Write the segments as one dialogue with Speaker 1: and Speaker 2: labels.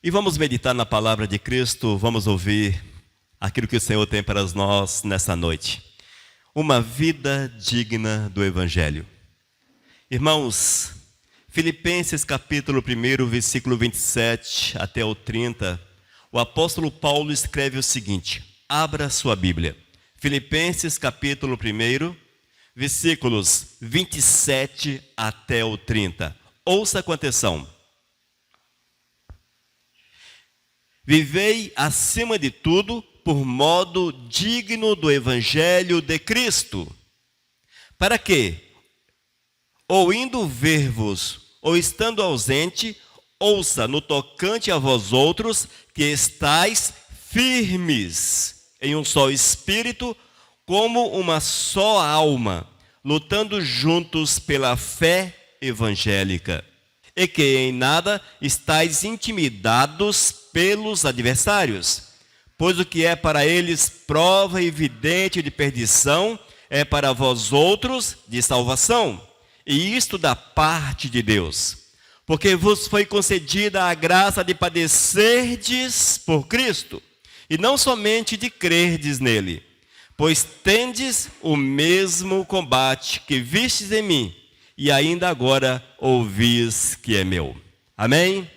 Speaker 1: E vamos meditar na palavra de Cristo, vamos ouvir aquilo que o Senhor tem para nós nessa noite. Uma vida digna do Evangelho. Irmãos, Filipenses capítulo 1, versículo 27 até o 30, o apóstolo Paulo escreve o seguinte, abra sua Bíblia. Filipenses capítulo 1, versículos 27 até o 30. Ouça com atenção. Vivei acima de tudo por modo digno do Evangelho de Cristo, para que, ou indo ver-vos, ou estando ausente, ouça no tocante a vós outros, que estais firmes em um só espírito, como uma só alma, lutando juntos pela fé evangélica, e que em nada estais intimidados pelos adversários, pois o que é para eles prova evidente de perdição, é para vós outros de salvação, e isto da parte de Deus, porque vos foi concedida a graça de padecerdes por Cristo, e não somente de crerdes nele, pois tendes o mesmo combate que vistes em mim, e ainda agora ouvis que é meu. Amém?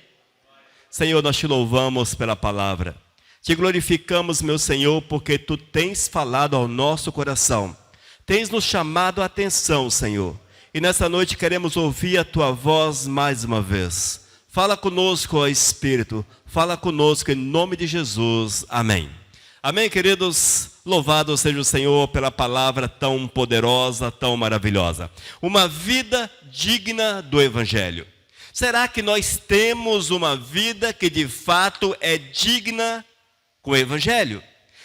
Speaker 1: Senhor, nós te louvamos pela palavra. Te glorificamos, meu Senhor, porque tu tens falado ao nosso coração. Tens nos chamado a atenção, Senhor. E nessa noite queremos ouvir a tua voz mais uma vez. Fala conosco, ó Espírito. Fala conosco em nome de Jesus. Amém. Amém, queridos? Louvado seja o Senhor pela palavra tão poderosa, tão maravilhosa. Uma vida digna do Evangelho. Será que nós temos uma vida que de fato é digna com o Evangelho?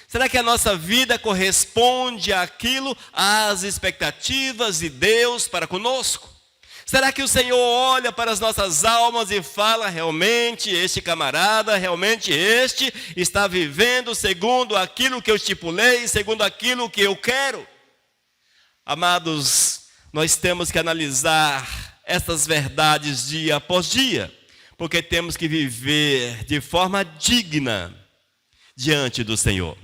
Speaker 1: Será que a nossa vida corresponde àquilo, às expectativas de Deus para conosco? Será que o Senhor olha para as nossas almas e fala, realmente este camarada, realmente este está vivendo segundo aquilo que eu estipulei, segundo aquilo que eu quero? Amados, nós temos que analisar essas verdades dia após dia, porque temos que viver de forma digna diante do Senhor.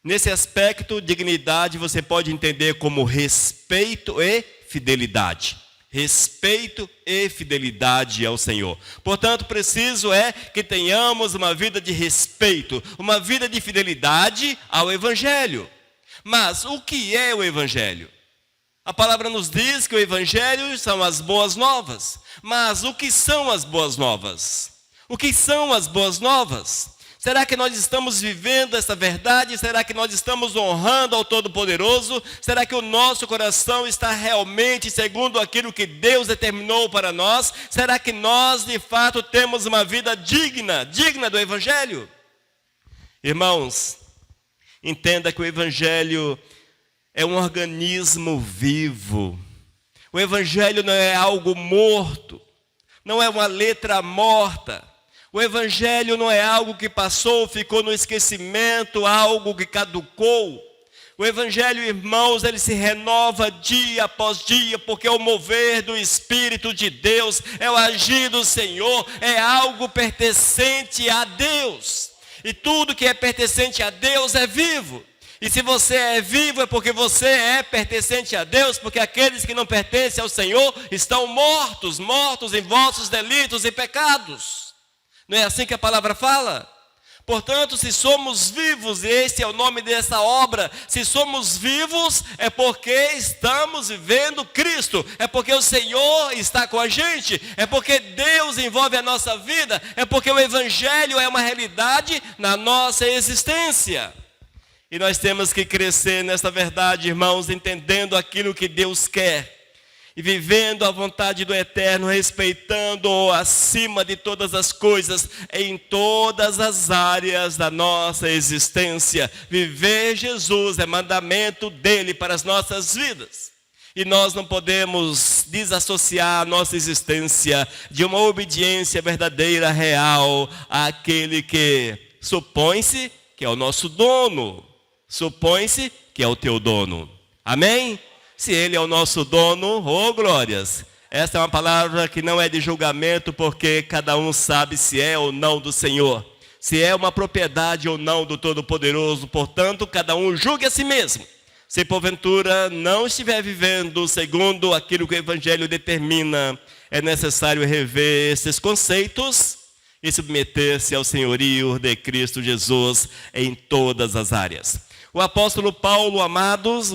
Speaker 1: Nesse aspecto, dignidade você pode entender como respeito e fidelidade. Respeito e fidelidade ao Senhor. Portanto, preciso é que tenhamos uma vida de respeito, uma vida de fidelidade ao Evangelho. Mas o que é o Evangelho? A palavra nos diz que o Evangelho são as boas novas. Mas o que são as boas novas? O que são as boas novas? Será que nós estamos vivendo essa verdade? Será que nós estamos honrando ao Todo-Poderoso? Será que o nosso coração está realmente segundo aquilo que Deus determinou para nós? Será que nós, de fato, temos uma vida digna do Evangelho? Irmãos, entenda que o Evangelho é um organismo vivo. O Evangelho não é algo morto, não é uma letra morta. O Evangelho não é algo que passou, ficou no esquecimento, algo que caducou. O Evangelho, irmãos, ele se renova dia após dia, porque é o mover do Espírito de Deus, é o agir do Senhor, é algo pertencente a Deus. E tudo que é pertencente a Deus é vivo. E se você é vivo é porque você é pertencente a Deus, porque aqueles que não pertencem ao Senhor estão mortos em vossos delitos e pecados. Não é assim que a palavra fala? Portanto, se somos vivos, e esse é o nome dessa obra, se somos vivos é porque estamos vivendo Cristo, é porque o Senhor está com a gente, é porque Deus envolve a nossa vida, é porque o Evangelho é uma realidade na nossa existência. E nós temos que crescer nessa verdade, irmãos, entendendo aquilo que Deus quer. E vivendo a vontade do Eterno, respeitando-o acima de todas as coisas, em todas as áreas da nossa existência. Viver Jesus é mandamento dele para as nossas vidas. E nós não podemos desassociar a nossa existência de uma obediência verdadeira, real, àquele que supõe-se que é o nosso dono. Supõe-se que é o teu dono. Amém? Se ele é o nosso dono, oh glórias, Esta é uma palavra que não é de julgamento, porque cada um sabe se é ou não do Senhor, se é uma propriedade ou não do Todo-Poderoso. Portanto, cada um julgue a si mesmo. Se porventura não estiver vivendo segundo aquilo que o Evangelho determina, é necessário rever esses conceitos e submeter-se ao senhorio de Cristo Jesus em todas as áreas. O apóstolo Paulo, amados,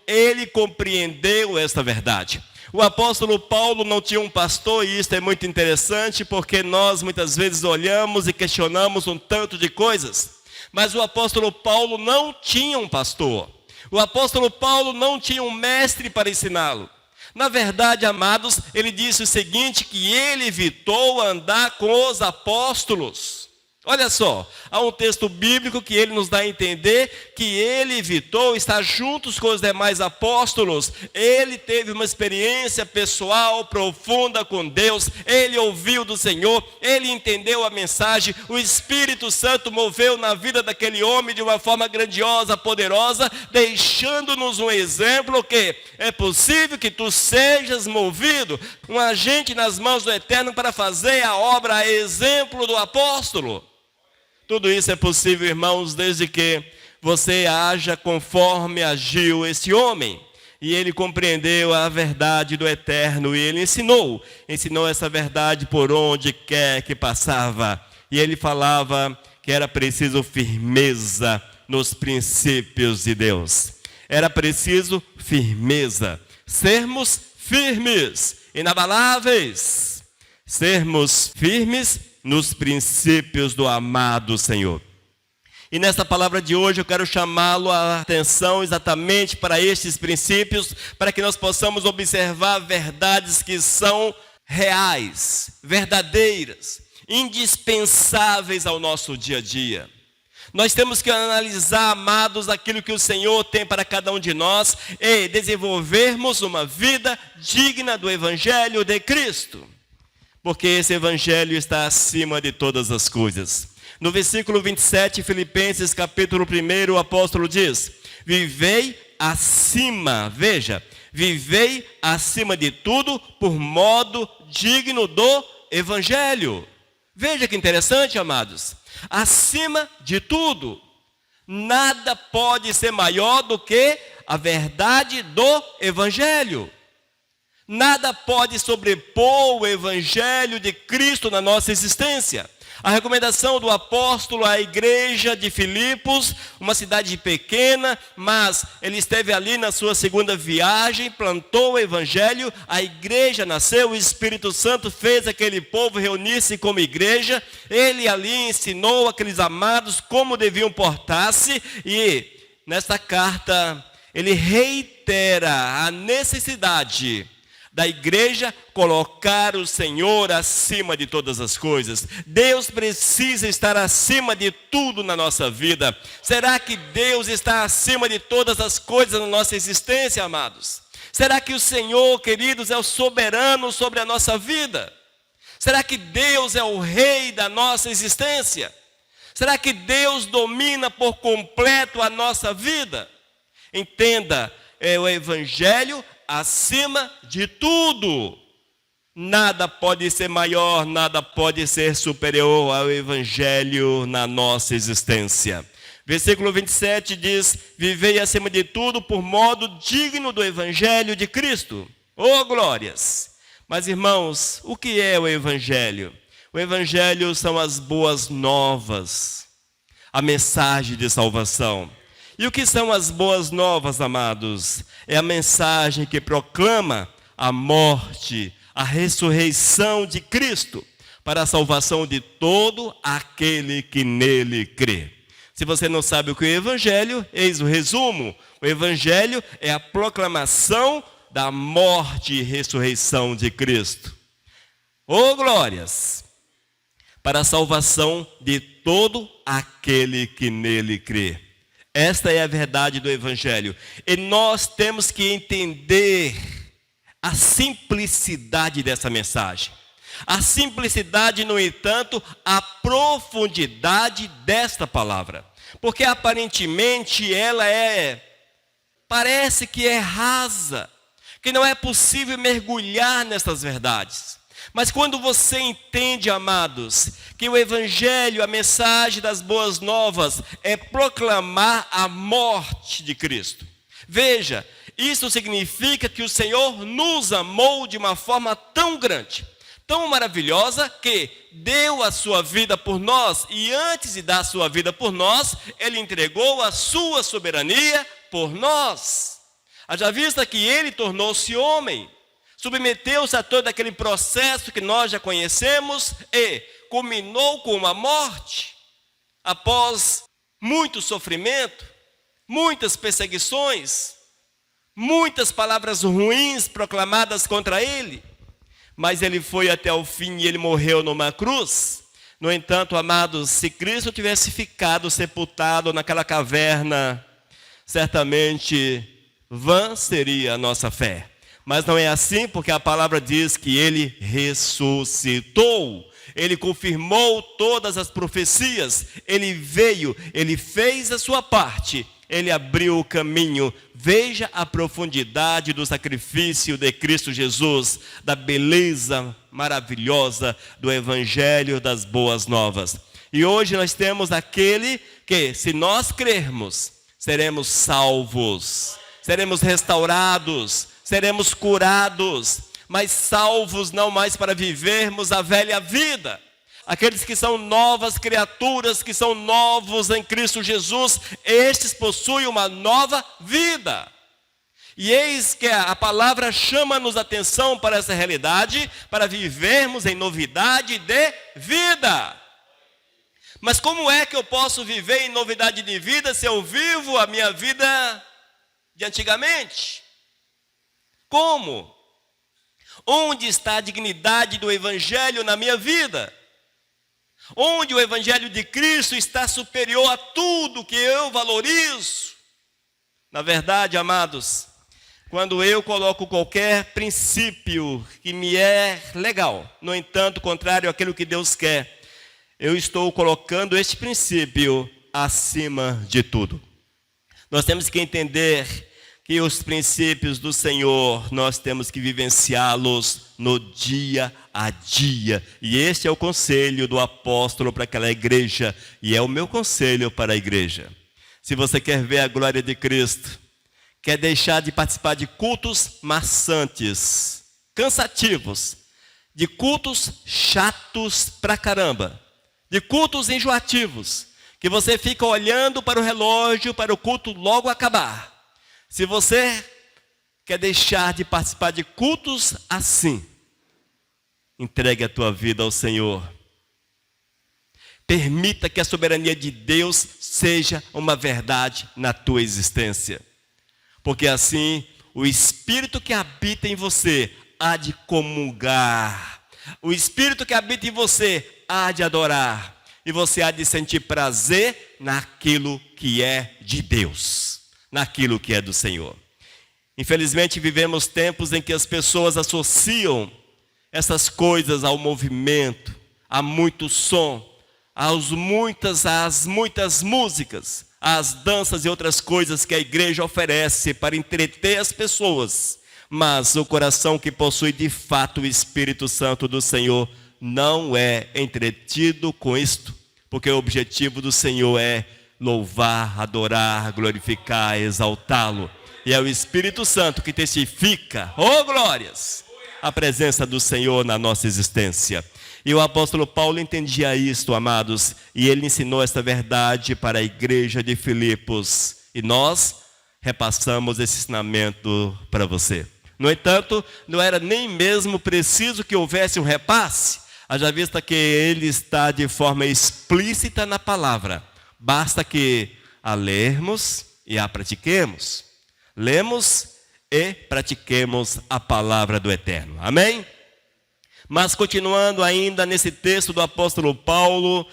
Speaker 1: ele compreendeu esta verdade. O apóstolo Paulo não tinha um pastor, e isso é muito interessante, porque nós muitas vezes olhamos e questionamos um tanto de coisas. Mas o apóstolo Paulo não tinha um pastor. O apóstolo Paulo não tinha um mestre para ensiná-lo. Na verdade, amados, ele disse o seguinte, que ele evitou andar com os apóstolos. Olha só, há um texto bíblico que ele nos dá a entender que ele evitou estar juntos com os demais apóstolos. Ele teve uma experiência pessoal profunda com Deus, ele ouviu do Senhor, ele entendeu a mensagem, o Espírito Santo moveu na vida daquele homem de uma forma grandiosa, poderosa, deixando-nos um exemplo que é possível que tu sejas movido, um agente nas mãos do Eterno para fazer a obra a exemplo do apóstolo. Tudo isso é possível, irmãos, desde que você haja conforme agiu esse homem. E ele compreendeu a verdade do Eterno e ele ensinou essa verdade por onde quer que passava. E ele falava que era preciso firmeza nos princípios de Deus. Era preciso firmeza, sermos firmes, inabaláveis, sermos firmes nos princípios do amado Senhor. E nesta palavra de hoje eu quero chamá-lo a atenção exatamente para estes princípios, para que nós possamos observar verdades que são reais, verdadeiras, indispensáveis ao nosso dia a dia. Nós temos que analisar, amados, aquilo que o Senhor tem para cada um de nós e desenvolvermos uma vida digna do Evangelho de Cristo. Porque esse Evangelho está acima de todas as coisas. No versículo 27, Filipenses capítulo 1, o apóstolo diz, vivei acima, veja, vivei acima de tudo por modo digno do Evangelho. Veja que interessante, amados. Acima de tudo, nada pode ser maior do que a verdade do Evangelho. Nada pode sobrepor o Evangelho de Cristo na nossa existência. A recomendação do apóstolo à igreja de Filipos, uma cidade pequena, mas ele esteve ali na sua segunda viagem, plantou o Evangelho, a igreja nasceu, o Espírito Santo fez aquele povo reunir-se como igreja, ele ali ensinou aqueles amados como deviam portar-se, e nesta carta ele reitera a necessidade da igreja colocar o Senhor acima de todas as coisas. Deus precisa estar acima de tudo na nossa vida. Será que Deus está acima de todas as coisas na nossa existência, amados? Será que o Senhor, queridos, é o soberano sobre a nossa vida? Será que Deus é o rei da nossa existência? Será que Deus domina por completo a nossa vida? Entenda, é o Evangelho acima de tudo. Nada pode ser maior, nada pode ser superior ao Evangelho na nossa existência. Versículo 27 diz, vivei acima de tudo por modo digno do Evangelho de Cristo. Oh, glórias! Mas, irmãos, o que é o Evangelho? O Evangelho são as boas novas, a mensagem de salvação. E o que são as boas novas, amados? É a mensagem que proclama a morte, a ressurreição de Cristo, para a salvação de todo aquele que nele crê. Se você não sabe o que é o Evangelho, eis o resumo. O Evangelho é a proclamação da morte e ressurreição de Cristo. Oh, glórias! Para a salvação de todo aquele que nele crê. Esta é a verdade do Evangelho. E nós temos que entender a simplicidade dessa mensagem. A simplicidade, no entanto, a profundidade desta palavra. Porque aparentemente ela parece que é rasa. que não é possível mergulhar nessas verdades. Mas quando você entende, amados, que o Evangelho, a mensagem das boas novas, é proclamar a morte de Cristo. Veja, isso significa que o Senhor nos amou de uma forma tão grande, tão maravilhosa, que deu a sua vida por nós, e antes de dar a sua vida por nós, Ele entregou a sua soberania por nós. Haja vista que Ele tornou-se homem, submeteu-se a todo aquele processo que nós já conhecemos e culminou com a morte. Após muito sofrimento, muitas perseguições, muitas palavras ruins proclamadas contra Ele, mas Ele foi até o fim e Ele morreu numa cruz. No entanto, amados, se Cristo tivesse ficado sepultado naquela caverna, certamente vã seria a nossa fé. Mas não é assim, porque a palavra diz que Ele ressuscitou. Ele confirmou todas as profecias. Ele veio, Ele fez a sua parte. Ele abriu o caminho. Veja a profundidade do sacrifício de Cristo Jesus, da beleza maravilhosa do Evangelho das Boas Novas. E hoje nós temos aquele que, se nós crermos, seremos salvos, seremos restaurados, seremos curados, mas salvos não mais para vivermos a velha vida. Aqueles que são novas criaturas, que são novos em Cristo Jesus, estes possuem uma nova vida. E eis que a palavra chama-nos a atenção para essa realidade, para vivermos em novidade de vida. Mas como é que eu posso viver em novidade de vida se eu vivo a minha vida de antigamente? Como? Onde está a dignidade do Evangelho na minha vida? Onde o Evangelho de Cristo está superior a tudo que eu valorizo? Na verdade, amados, quando eu coloco qualquer princípio que me é legal, no entanto, contrário àquilo que Deus quer, eu estou colocando este princípio acima de tudo. Nós temos que entender que os princípios do Senhor, nós temos que vivenciá-los no dia a dia. E este é o conselho do apóstolo para aquela igreja, e é o meu conselho para a igreja. Se você quer ver a glória de Cristo, quer deixar de participar de cultos maçantes, cansativos, de cultos chatos pra caramba, de cultos enjoativos, que você fica olhando para o relógio, para o culto logo acabar. Se você quer deixar de participar de cultos assim, entregue a tua vida ao Senhor. Permita que a soberania de Deus seja uma verdade na tua existência. Porque assim, o Espírito que habita em você há de comungar. O Espírito que habita em você há de adorar. E você há de sentir prazer naquilo que é de Deus, naquilo que é do Senhor. Infelizmente, vivemos tempos em que as pessoas associam essas coisas ao movimento, a muito som, às muitas músicas, às danças e outras coisas que a igreja oferece para entreter as pessoas. Mas o coração que possui de fato o Espírito Santo do Senhor não é entretido com isto, porque o objetivo do Senhor é louvar, adorar, glorificar, exaltá-lo. E é o Espírito Santo que testifica, oh glórias, a presença do Senhor na nossa existência. E o apóstolo Paulo entendia isto, amados, e ele ensinou esta verdade para a igreja de Filipos. E nós repassamos esse ensinamento para você. No entanto, não era nem mesmo preciso que houvesse um repasse, haja vista que ele está de forma explícita na palavra. Basta que a lermos e a pratiquemos. Lemos e pratiquemos a palavra do Eterno. Amém? Mas continuando ainda nesse texto do apóstolo Paulo,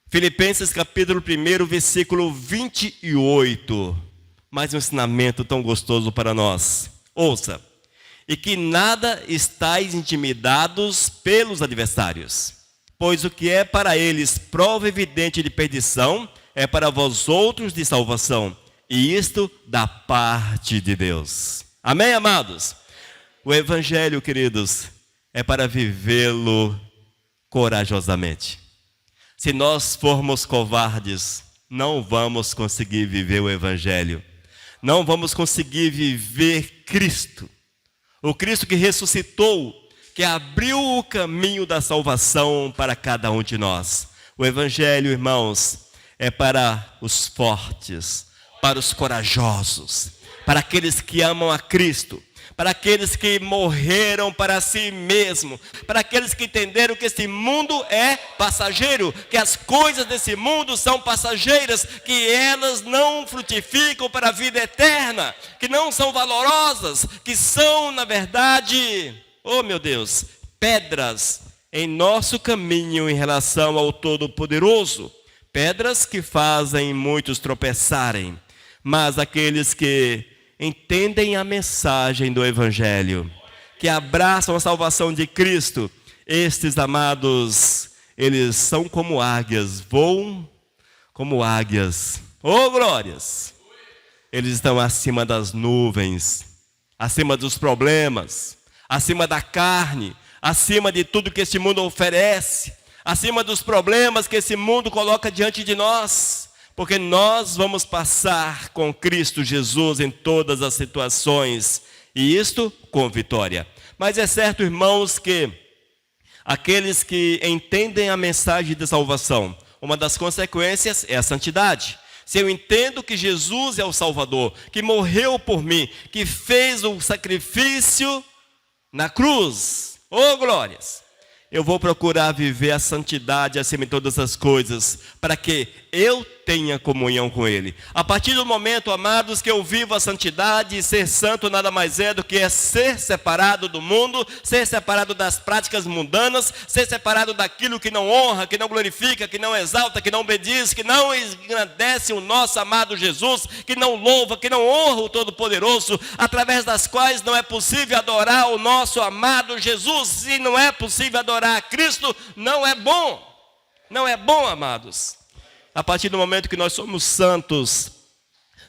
Speaker 1: Filipenses capítulo 1, versículo 28. Mais um ensinamento tão gostoso para nós. Ouça. E que nada estáis intimidados pelos adversários, pois o que é para eles prova evidente de perdição, é para vós outros de salvação, e isto da parte de Deus. Amém, amados? O Evangelho, queridos, é para vivê-lo corajosamente. Se nós formos covardes, não vamos conseguir viver o Evangelho. Não vamos conseguir viver Cristo. O Cristo que ressuscitou, que abriu o caminho da salvação para cada um de nós. O Evangelho, irmãos, é para os fortes, para os corajosos, para aqueles que amam a Cristo, para aqueles que morreram para si mesmo, para aqueles que entenderam que esse mundo é passageiro, que as coisas desse mundo são passageiras, que elas não frutificam para a vida eterna, que não são valorosas, que são, na verdade, oh meu Deus, pedras em nosso caminho em relação ao Todo-Poderoso, pedras que fazem muitos tropeçarem, mas aqueles que entendem a mensagem do Evangelho, que abraçam a salvação de Cristo, estes amados, eles são como águias, voam como águias. Oh, glórias! Eles estão acima das nuvens, acima dos problemas, acima da carne, acima de tudo que este mundo oferece, acima dos problemas que esse mundo coloca diante de nós. Porque nós vamos passar com Cristo Jesus em todas as situações, e isto com vitória. Mas é certo, irmãos, que aqueles que entendem a mensagem de salvação, uma das consequências é a santidade. Se eu entendo que Jesus é o Salvador, que morreu por mim, que fez o sacrifício na cruz, oh glórias! Eu vou procurar viver a santidade acima de todas as coisas, para que eu tenha comunhão com Ele. A partir do momento, amados, que eu vivo a santidade, e ser santo nada mais é do que é ser separado do mundo, ser separado das práticas mundanas, ser separado daquilo que não honra, que não glorifica, que não exalta, que não bendiz, que não engrandece o nosso amado Jesus, que não louva, que não honra o Todo-Poderoso, através das quais não é possível adorar o nosso amado Jesus. Se não é possível adorar a Cristo, não é bom. Não é bom, amados. A partir do momento que nós somos santos,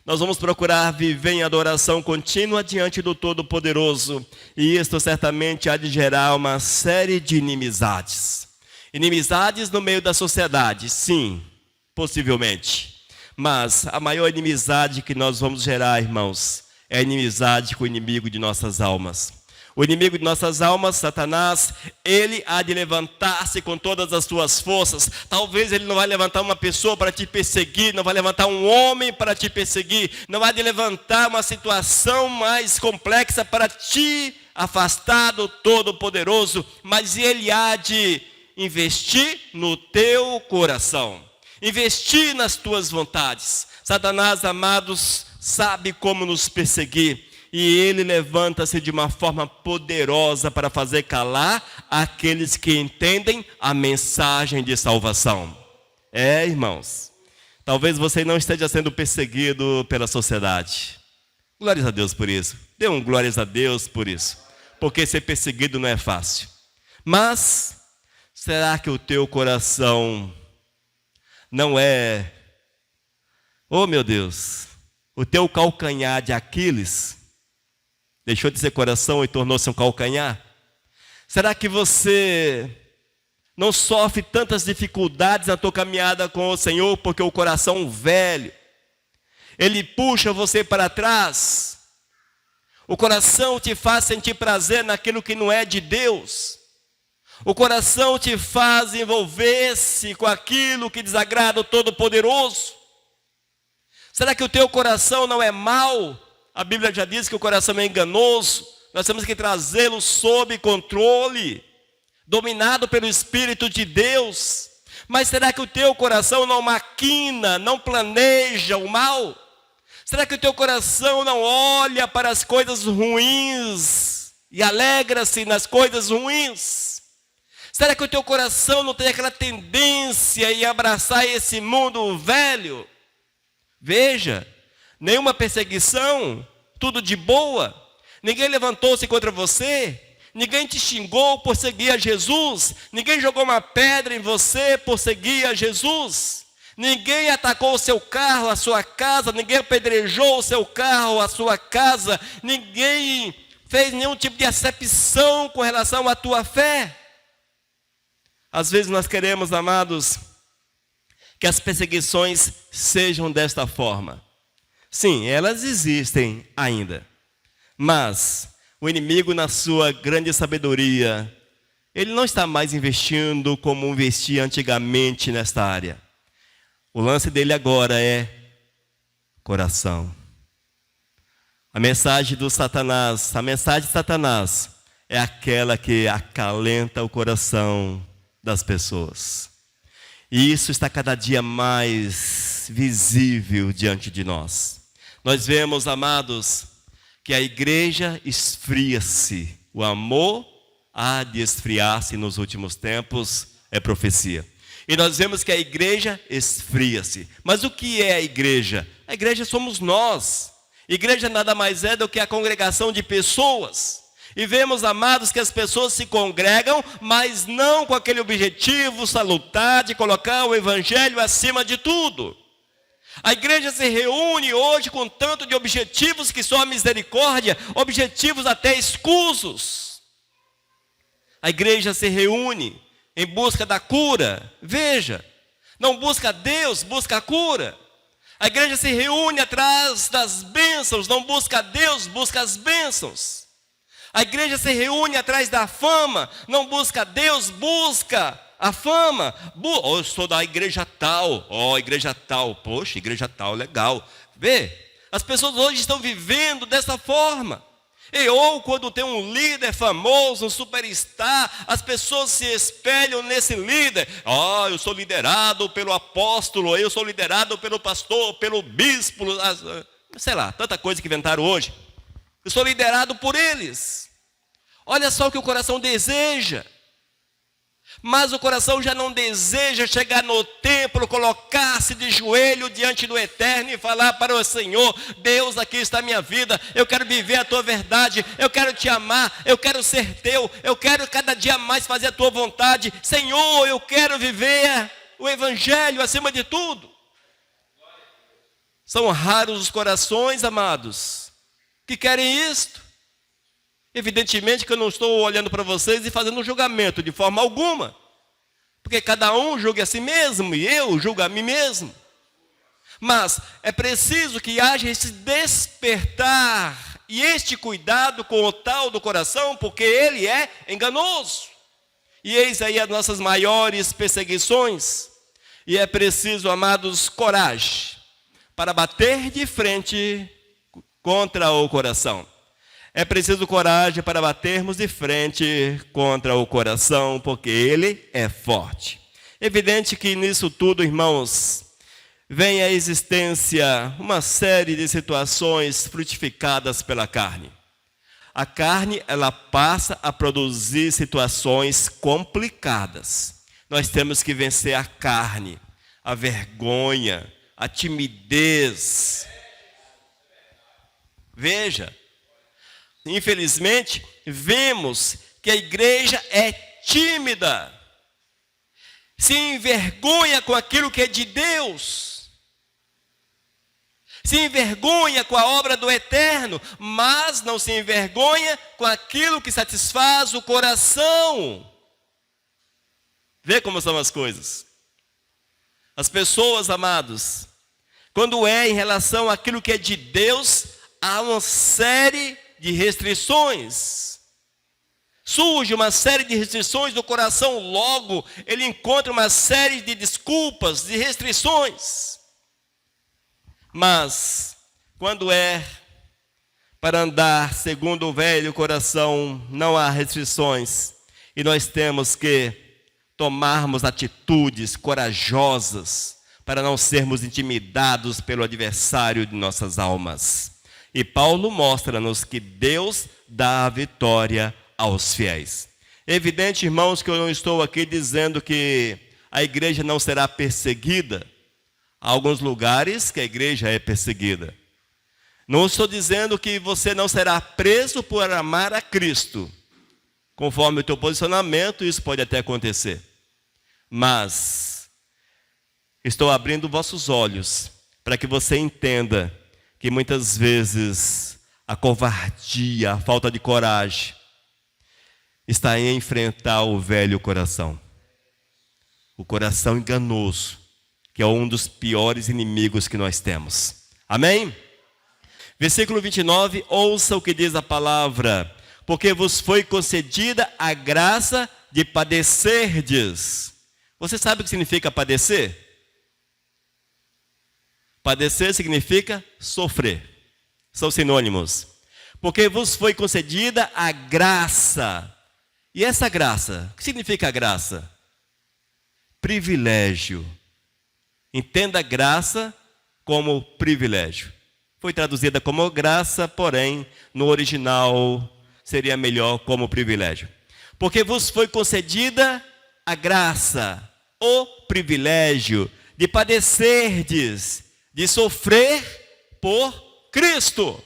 Speaker 1: nós vamos procurar viver em adoração contínua diante do Todo-Poderoso. E isto certamente há de gerar uma série de inimizades. Inimizades no meio da sociedade, sim, possivelmente. Mas a maior inimizade que nós vamos gerar, irmãos, é a inimizade com o inimigo de nossas almas. O inimigo de nossas almas, Satanás, ele há de levantar-se com todas as suas forças. Talvez ele não vai levantar uma pessoa para te perseguir, não vai levantar um homem para te perseguir, não há de levantar uma situação mais complexa para te afastar do Todo-Poderoso, mas ele há de investir no teu coração, investir nas tuas vontades. Satanás, amados, sabe como nos perseguir. E ele levanta-se de uma forma poderosa para fazer calar aqueles que entendem a mensagem de salvação. É, irmãos, talvez você não esteja sendo perseguido pela sociedade. Glórias a Deus por isso. Dê um glórias a Deus por isso. Porque ser perseguido não é fácil. Mas, será que o teu coração não é, oh meu Deus, o teu calcanhar de Aquiles deixou de ser coração e tornou-se um calcanhar? Será que você não sofre tantas dificuldades na tua caminhada com o Senhor porque o coração velho, ele puxa você para trás? O coração te faz sentir prazer naquilo que não é de Deus. O coração te faz envolver-se com aquilo que desagrada o Todo-Poderoso. Será que o teu coração não é mau? A Bíblia já diz que o coração é enganoso. Nós temos que trazê-lo sob controle, dominado pelo Espírito de Deus. Mas será que o teu coração não maquina, não planeja o mal? Será que o teu coração não olha para as coisas ruins e alegra-se nas coisas ruins? Será que o teu coração não tem aquela tendência em abraçar esse mundo velho? Veja, nenhuma perseguição, tudo de boa. Ninguém levantou-se contra você, ninguém te xingou por seguir a Jesus, ninguém jogou uma pedra em você por seguir a Jesus. Ninguém atacou o seu carro, a sua casa, ninguém apedrejou o seu carro, a sua casa, ninguém fez nenhum tipo de acepção com relação à tua fé. Às vezes nós queremos, amados, que as perseguições sejam desta forma. Sim, elas existem ainda, mas o inimigo, na sua grande sabedoria, ele não está mais investindo como investia antigamente nesta área. O lance dele agora é coração. A mensagem de Satanás é aquela que acalenta o coração das pessoas. E isso está cada dia mais visível diante de nós. Nós vemos, amados, que a igreja esfria-se. O amor há de esfriar-se nos últimos tempos, é profecia. E nós vemos que a igreja esfria-se. Mas o que é a igreja? A igreja somos nós. Igreja nada mais é do que a congregação de pessoas. E vemos, amados, que as pessoas se congregam, mas não com aquele objetivo salutar de colocar o evangelho acima de tudo. A igreja se reúne hoje com tanto de objetivos que só a misericórdia, objetivos até escusos. A igreja se reúne em busca da cura. Veja, não busca Deus, busca a cura. A igreja se reúne atrás das bênçãos, não busca Deus, busca as bênçãos. A igreja se reúne atrás da fama, não busca Deus, busca a fama. Eu sou da igreja tal, igreja tal, poxa, igreja tal, legal. Vê, as pessoas hoje estão vivendo dessa forma. Ou quando tem um líder famoso, um superstar, as pessoas se espelham nesse líder. Eu sou liderado pelo apóstolo, eu sou liderado pelo pastor, pelo bispo, sei lá, tanta coisa que inventaram hoje. Eu sou liderado por eles. Olha só o que o coração deseja. Mas o coração já não deseja chegar no templo, colocar-se de joelho diante do Eterno e falar para o Senhor: Deus, aqui está a minha vida, eu quero viver a tua verdade, eu quero te amar, eu quero ser teu, eu quero cada dia mais fazer a tua vontade. Senhor, eu quero viver o evangelho acima de tudo. São raros os corações, amados, que querem isto. Evidentemente que eu não estou olhando para vocês e fazendo um julgamento de forma alguma, porque cada um julga a si mesmo e eu julgo a mim mesmo. Mas é preciso que haja esse despertar e este cuidado com o tal do coração, porque ele é enganoso. E eis aí as nossas maiores perseguições. E é preciso, amados, coragem para bater de frente contra o coração. É preciso coragem para batermos de frente contra o coração, porque ele é forte. Evidente que nisso tudo, irmãos, vem a existência uma série de situações frutificadas pela carne. A carne, ela passa a produzir situações complicadas. Nós temos que vencer a carne, a vergonha, a timidez. Veja, infelizmente, vemos que a igreja é tímida, se envergonha com aquilo que é de Deus, se envergonha com a obra do Eterno, mas não se envergonha com aquilo que satisfaz o coração. Vê como são as coisas. As pessoas, amados, quando é em relação àquilo que é de Deus, há uma série de restrições. Surge uma série de restrições do coração, logo ele encontra uma série de desculpas, de restrições. Mas, quando é para andar segundo o velho coração, não há restrições. E nós temos que tomarmos atitudes corajosas para não sermos intimidados pelo adversário de nossas almas. E Paulo mostra-nos que Deus dá a vitória aos fiéis. É evidente, irmãos, que eu não estou aqui dizendo que a igreja não será perseguida. Há alguns lugares que a igreja é perseguida. Não estou dizendo que você não será preso por amar a Cristo. Conforme o teu posicionamento, isso pode até acontecer. Mas Estou abrindo vossos olhos para que você entenda que muitas vezes a covardia, a falta de coragem está em enfrentar o velho coração. O coração enganoso, que é um dos piores inimigos que nós temos. Amém? Versículo 29, ouça o que diz a palavra. Porque vos foi concedida a graça de padecerdes. Você sabe o que significa padecer? Padecer significa sofrer. São sinônimos. Porque vos foi concedida a graça. E essa graça, o que significa graça? Privilégio. Entenda graça como privilégio. Foi traduzida como graça, porém, no original seria melhor como privilégio. Porque vos foi concedida a graça, o privilégio de padecerdes, de sofrer por Cristo.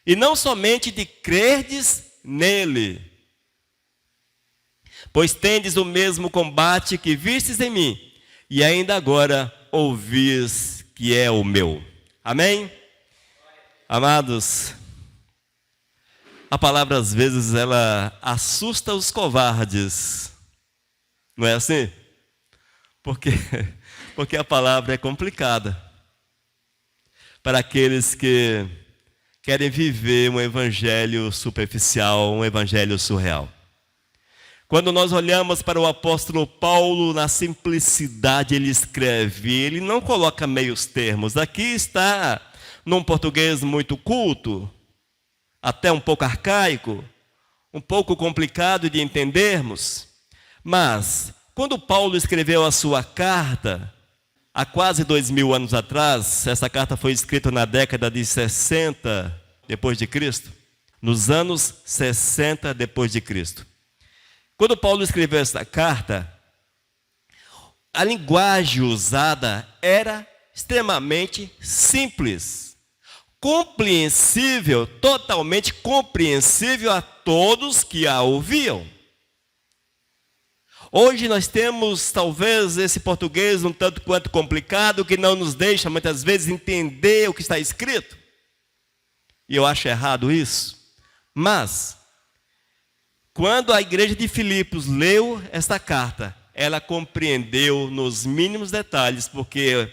Speaker 1: E não somente de crerdes nele. Pois tendes o mesmo combate que vistes em mim, e ainda agora ouvis que é o meu. Amém? Amados, a palavra às vezes ela assusta os covardes. Não é assim? Porque a palavra é complicada. Para aqueles que querem viver um evangelho superficial, um evangelho surreal. Quando nós olhamos para o apóstolo Paulo, na simplicidade ele escreve, ele não coloca meios termos. Aqui está num português muito culto, até um pouco arcaico, um pouco complicado de entendermos. Mas, quando Paulo escreveu a sua carta, há quase 2000 anos atrás, essa carta foi escrita na década de 60 depois de Cristo, nos anos 60 depois de Cristo. Quando Paulo escreveu essa carta, a linguagem usada era extremamente simples, compreensível, totalmente compreensível a todos que a ouviam. Hoje nós temos talvez esse português um tanto quanto complicado, que não nos deixa muitas vezes entender o que está escrito. E eu acho errado isso. Mas quando a igreja de Filipos leu esta carta, ela compreendeu nos mínimos detalhes, porque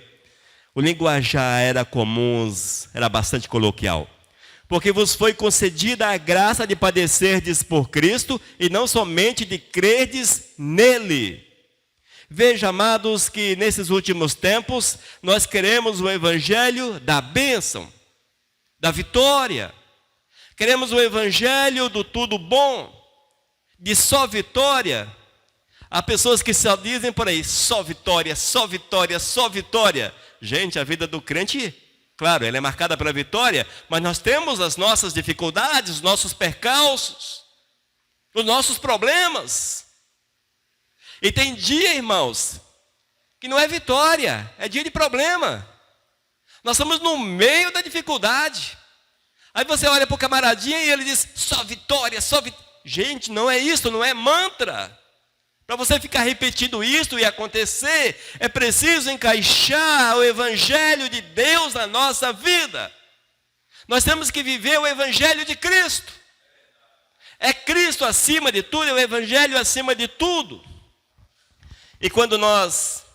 Speaker 1: o linguajar era comum, era bastante coloquial. Porque vos foi concedida a graça de padecerdes por Cristo, e não somente de crerdes nele. Veja, amados, que nesses últimos tempos, nós queremos o evangelho da bênção, da vitória. Queremos o evangelho do tudo bom, de só vitória. Há pessoas que só dizem por aí, só vitória, só vitória, só vitória. Gente, a vida do crente, claro, ela é marcada pela vitória, mas nós temos as nossas dificuldades, os nossos percalços, os nossos problemas. E tem dia, irmãos, que não é vitória, é dia de problema. Nós estamos no meio da dificuldade. Aí você olha para o camaradinha e ele diz, só vitória, só vitória. Gente, não é isso, não é mantra. Para você ficar repetindo isso e acontecer, é preciso encaixar o evangelho de Deus na nossa vida. Nós temos que viver o evangelho de Cristo. É Cristo acima de tudo, é o evangelho acima de tudo. E quando nós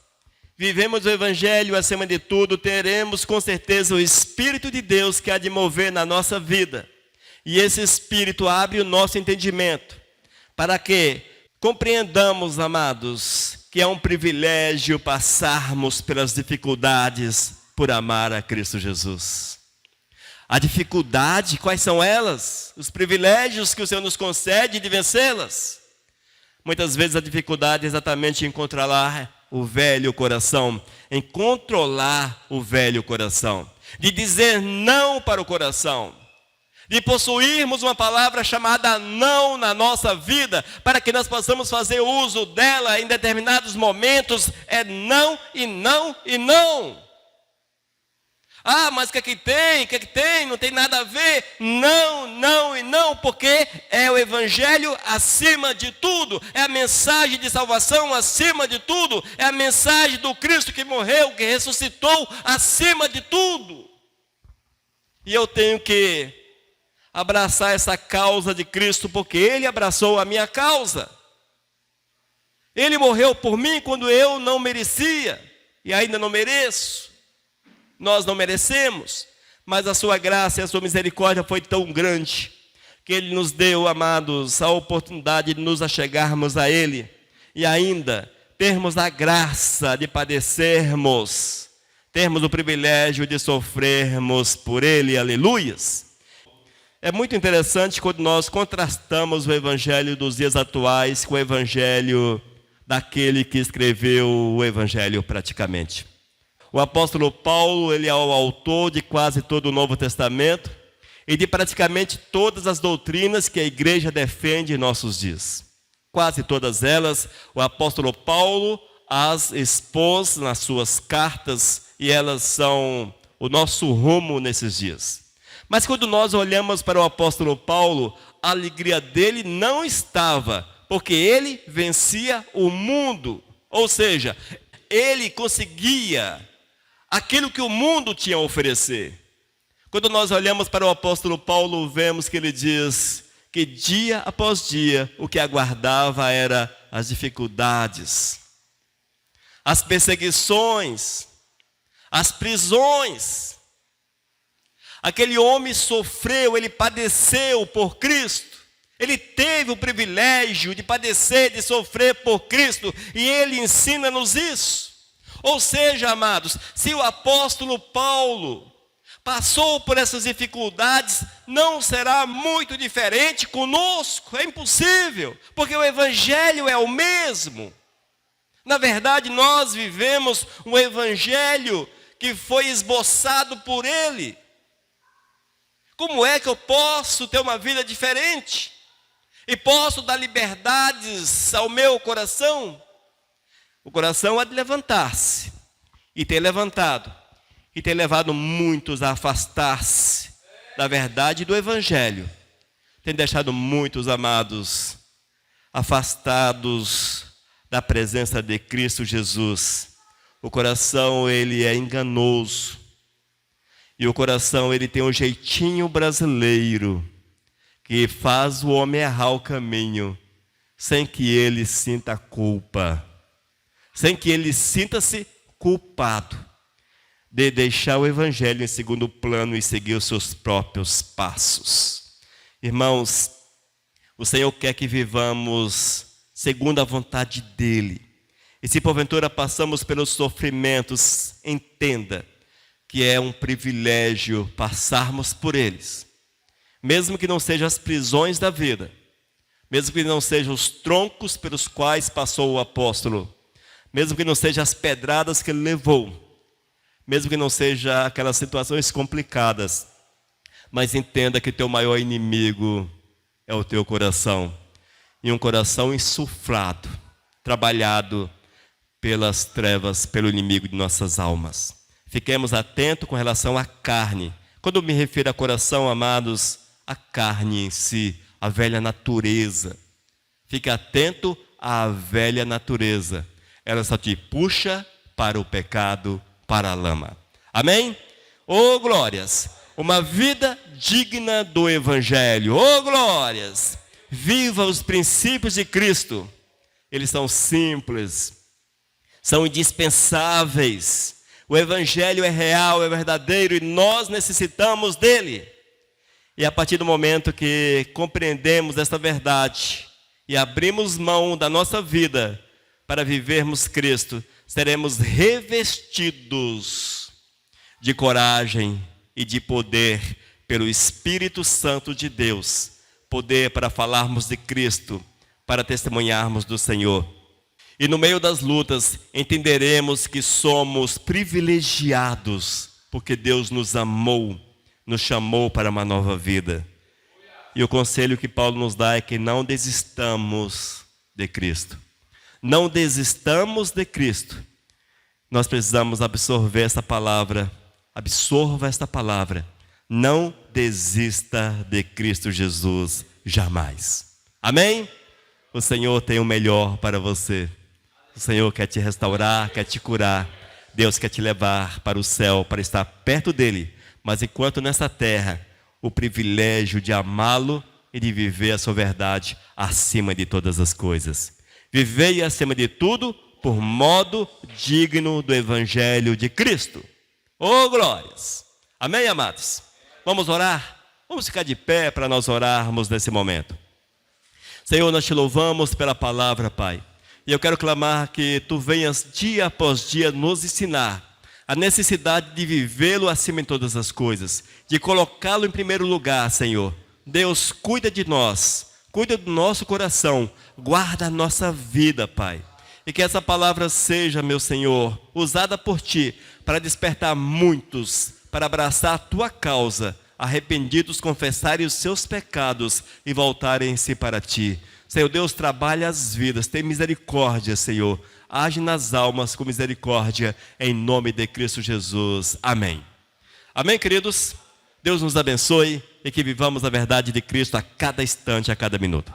Speaker 1: vivemos o evangelho acima de tudo, teremos com certeza o Espírito de Deus que há de mover na nossa vida. E esse Espírito abre o nosso entendimento, para que compreendamos, amados, que é um privilégio passarmos pelas dificuldades por amar a Cristo Jesus. A dificuldade, quais são elas? Os privilégios que o Senhor nos concede de vencê-las. Muitas vezes a dificuldade é exatamente em controlar o velho coração, em controlar o velho coração, de dizer não para o coração, de possuirmos uma palavra chamada não na nossa vida, para que nós possamos fazer uso dela em determinados momentos, é não e não e não. Ah, mas o que é que tem? O que é que tem? Não tem nada a ver. Não, não e não, porque é o Evangelho acima de tudo. É a mensagem de salvação acima de tudo. É a mensagem do Cristo que morreu, que ressuscitou acima de tudo. E eu tenho que abraçar essa causa de Cristo, porque Ele abraçou a minha causa. Ele morreu por mim quando eu não merecia, e ainda não mereço. Nós não merecemos, mas a sua graça e a sua misericórdia foi tão grande, que Ele nos deu, amados, a oportunidade de nos achegarmos a Ele, e ainda termos a graça de padecermos, termos o privilégio de sofrermos por Ele, aleluias. É muito interessante quando nós contrastamos o evangelho dos dias atuais com o evangelho daquele que escreveu o evangelho praticamente. O apóstolo Paulo, ele é o autor de quase todo o Novo Testamento e de praticamente todas as doutrinas que a igreja defende em nossos dias. Quase todas elas, o apóstolo Paulo as expôs nas suas cartas e elas são o nosso rumo nesses dias. Mas quando nós olhamos para o apóstolo Paulo, a alegria dele não estava, porque ele vencia o mundo. Ou seja, ele conseguia aquilo que o mundo tinha a oferecer. Quando nós olhamos para o apóstolo Paulo, vemos que ele diz que dia após dia o que aguardava era as dificuldades, as perseguições, as prisões. Aquele homem sofreu, ele padeceu por Cristo. Ele teve o privilégio de padecer, de sofrer por Cristo, e ele ensina-nos isso. Ou seja, amados, se o apóstolo Paulo passou por essas dificuldades, não será muito diferente conosco. É impossível, porque o evangelho é o mesmo. Na verdade, nós vivemos um evangelho que foi esboçado por ele. Como é que eu posso ter uma vida diferente? E posso dar liberdades ao meu coração? O coração há de levantar-se. E tem levantado. E tem levado muitos a afastar-se da verdade do evangelho. Tem deixado muitos, amados, afastados da presença de Cristo Jesus. O coração, ele é enganoso. E o coração, ele tem um jeitinho brasileiro, que faz o homem errar o caminho, sem que ele sinta culpa, sem que ele sinta-se culpado de deixar o evangelho em segundo plano e seguir os seus próprios passos. Irmãos, o Senhor quer que vivamos segundo a vontade dEle. E se porventura passamos pelos sofrimentos, entenda que é um privilégio passarmos por eles. Mesmo que não sejam as prisões da vida, mesmo que não sejam os troncos pelos quais passou o apóstolo, mesmo que não sejam as pedradas que ele levou, mesmo que não sejam aquelas situações complicadas, mas entenda que teu maior inimigo é o teu coração, e um coração insuflado, trabalhado pelas trevas, pelo inimigo de nossas almas. Fiquemos atentos com relação à carne. Quando me refiro a coração, amados, a carne em si, a velha natureza. Fique atento à velha natureza. Ela só te puxa para o pecado, para a lama. Amém? Oh, glórias! Uma vida digna do Evangelho. Oh, glórias! Viva os princípios de Cristo. Eles são simples, são indispensáveis. O Evangelho é real, é verdadeiro e nós necessitamos dele. E a partir do momento que compreendemos esta verdade e abrimos mão da nossa vida para vivermos Cristo, seremos revestidos de coragem e de poder pelo Espírito Santo de Deus. Poder para falarmos de Cristo, para testemunharmos do Senhor. E no meio das lutas, entenderemos que somos privilegiados, porque Deus nos amou, nos chamou para uma nova vida. E o conselho que Paulo nos dá é que não desistamos de Cristo. Não desistamos de Cristo. Nós precisamos absorver essa palavra, Absorva esta palavra. Não desista de Cristo Jesus jamais. Amém? O Senhor tem o melhor para você. O Senhor quer te restaurar, quer te curar. Deus quer te levar para o céu, para estar perto dEle. Mas enquanto nessa terra, o privilégio de amá-lo e de viver a sua verdade acima de todas as coisas. Vivei acima de tudo por modo digno do Evangelho de Cristo. Oh, glórias! Amém, amados? Vamos orar? Vamos ficar de pé para nós orarmos nesse momento. Senhor, nós te louvamos pela palavra, Pai. E eu quero clamar que Tu venhas dia após dia nos ensinar a necessidade de vivê-lo acima de todas as coisas, de colocá-lo em primeiro lugar, Senhor. Deus, cuida de nós, cuida do nosso coração, guarda a nossa vida, Pai. E que essa palavra seja, meu Senhor, usada por Ti para despertar muitos, para abraçar a Tua causa, arrependidos confessarem os seus pecados e voltarem-se para Ti. Senhor Deus, trabalha as vidas, tem misericórdia, Senhor. Age nas almas com misericórdia, em nome de Cristo Jesus. Amém. Amém, queridos? Deus nos abençoe e que vivamos a verdade de Cristo a cada instante, a cada minuto.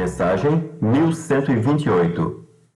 Speaker 2: Mensagem 1128.